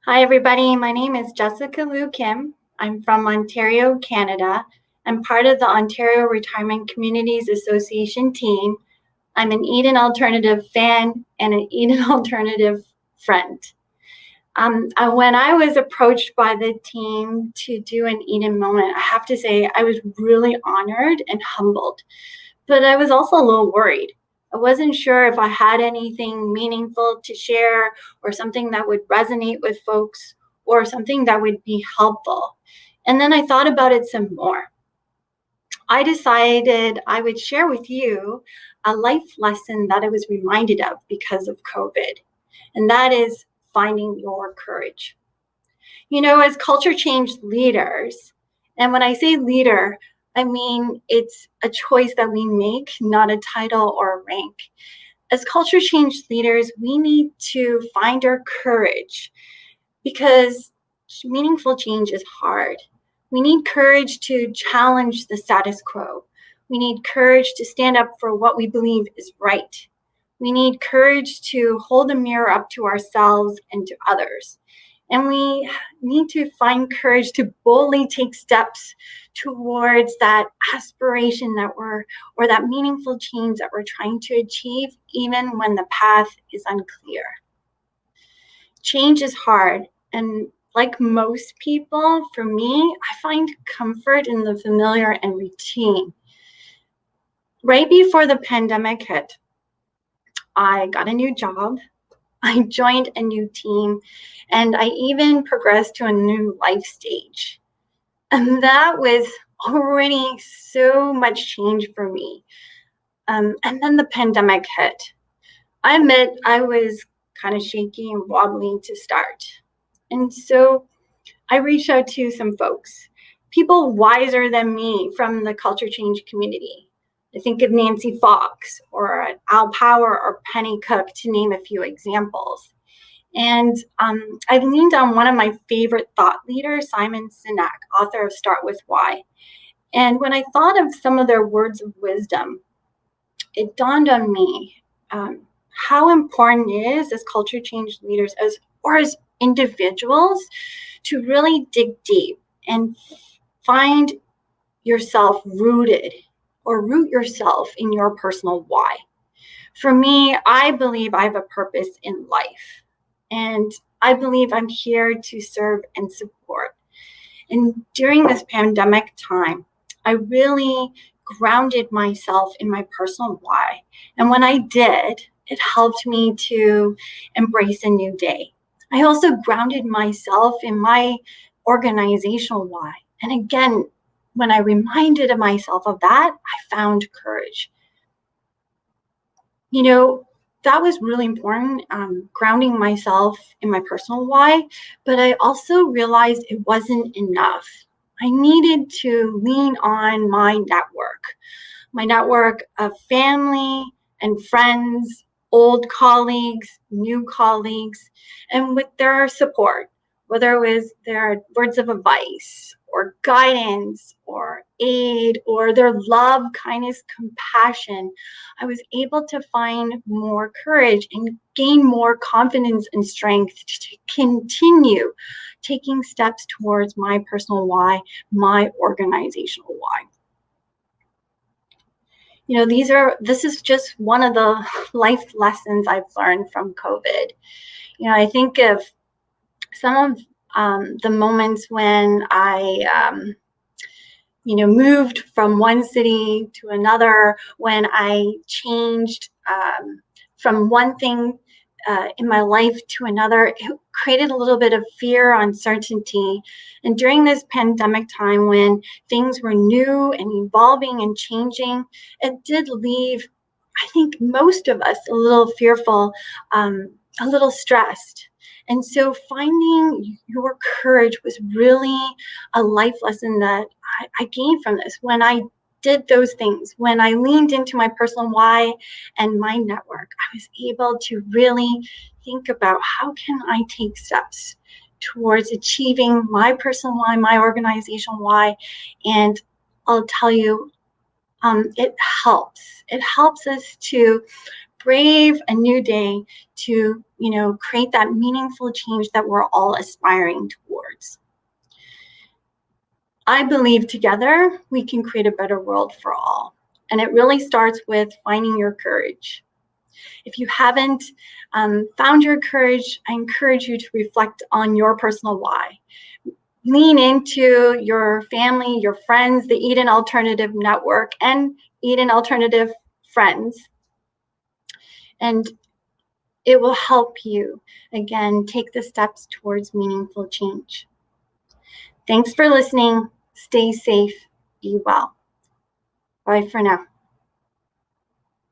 Hi, everybody. My name is Jessica Luh Kim. I'm from Ontario, Canada. I'm part of the Ontario Retirement Communities Association team. I'm an Eden Alternative fan and an Eden Alternative friend. When I was approached by the team to do an Eden moment, I have to say I was really honored and humbled, but I was also a little worried. I wasn't sure if I had anything meaningful to share or something that would resonate with folks or something that would be helpful. And then I thought about it some more. I decided I would share with you a life lesson that I was reminded of because of COVID, and that is finding your courage. As culture change leaders, and when I say leader, I mean it's a choice that we make, not a title or a rank. As culture change leaders, we need to find our courage because meaningful change is hard. We need courage to challenge the status quo. We need courage to stand up for what we believe is right. We need courage to hold a mirror up to ourselves and to others. And we need to find courage to boldly take steps towards that aspiration or that meaningful change that we're trying to achieve, even when the path is unclear. Change is hard. And like most people, for me, I find comfort in the familiar and routine. Right before the pandemic hit, I got a new job. I joined a new team, and I even progressed to a new life stage. And that was already so much change for me. And then the pandemic hit. I admit I was kind of shaky and wobbly to start. And so I reached out to some folks, people wiser than me from the culture change community. I think of Nancy Fox or Al Power or Penny Cook, to name a few examples. And I leaned on one of my favorite thought leaders, Simon Sinek, author of Start With Why. And when I thought of some of their words of wisdom, it dawned on me how important it is as culture change leaders or as individuals to really dig deep and find yourself rooted or root yourself in your personal why. For me, I believe I have a purpose in life, and I believe I'm here to serve and support. And during this pandemic time, I really grounded myself in my personal why. And when I did, it helped me to embrace a new day. I also grounded myself in my organizational why. And again, when I reminded myself of that, I found courage. That was really important, grounding myself in my personal why, but I also realized it wasn't enough. I needed to lean on my network of family and friends, old colleagues, new colleagues, and with their support, whether it was their words of advice or guidance or aid or their love, kindness, compassion, I was able to find more courage and gain more confidence and strength to continue taking steps towards my personal why, my organizational why. This is just one of the life lessons I've learned from COVID. I think of some of the moments when I moved from one city to another, when I changed from one thing in my life to another. It created a little bit of fear, uncertainty. And during this pandemic time, when things were new and evolving and changing, it did leave, I think, most of us a little fearful, a little stressed. And so finding your courage was really a life lesson that I gained from this. When I did those things, when I leaned into my personal why and my network, I was able to really think about how can I take steps towards achieving my personal why, my organizational why. And I'll tell you, it helps. It helps us to brave a new day to, create that meaningful change that we're all aspiring towards. I believe together we can create a better world for all. And it really starts with finding your courage. If you haven't found your courage, I encourage you to reflect on your personal why. Lean into your family, your friends, the Eden Alternative Network, and Eden Alternative friends. And it will help you, again, take the steps towards meaningful change. Thanks for listening. Stay safe. Be well. Bye for now.